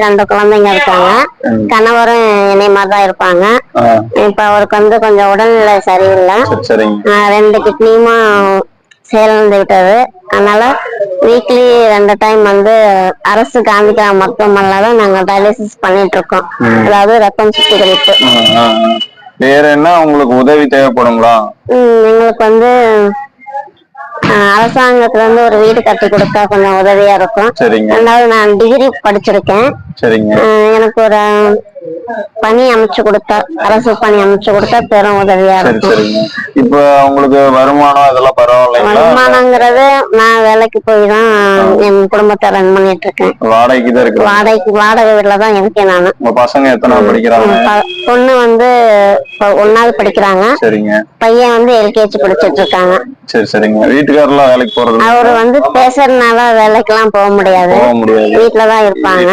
2 குழந்தைங்க இருக்காங்க. கணவரும் என்னை மாதிரிதான் இருப்பாங்க. இப்ப அவருக்கு வந்து கொஞ்சம் உடல்நிலை சரியில்லை. 2 கிட்னியுமா செயலிழந்து விட்டது. அதனால வீக்லி 2 டைம் வந்து அரசு காந்திகிரா மருத்துவமனையில தான் நாங்க டயாலிசிஸ் பண்ணிட்டு இருக்கோம். அதாவது ரத்தம் சுத்திகரிப்பு. வேற என்ன உங்களுக்கு உதவி தேவைப்படுங்களா? எங்களுக்கு வந்து அரசாங்கத்துல இருந்து ஒரு வீடு கட்டி கொடுத்தா கொஞ்சம் உதவியா இருக்கும். ரெண்டாவது நான் டிகிரி படிச்சிருக்கேன். எனக்கு ஒரு பணி அமைச்சு கொடுத்தா, அரசு பணி அமைச்சு கொடுத்தா பெரும் உதவியா இருக்கும். இப்ப உங்களுக்கு வருமானம் அதெல்லாம் பரவாயில்லைங்களா? வருமானங்கிறது நான் வேலைக்கு போய் தான் என் குடும்பத்தை ரன் பண்ணிட்டு இருக்கேன். வாடகைக்கு தான் இருக்கு. வாடகை வீட்டுல தான் இருக்கேன் நானு. உங்க பசங்க எத்தனை படிக்கிறாங்க? பொண்ணு வந்து 1வது படிக்கிறாங்க. பையன் வந்து எல்கேஜி படிச்சிட்டு இருக்காங்க. வீட்டுக்காரெல்லாம் வேலைக்கு போறது? அவரு வந்து பேசுறதுனால வேலைக்கெல்லாம் போக முடியாது, வீட்டுலதான் இருப்பாங்க.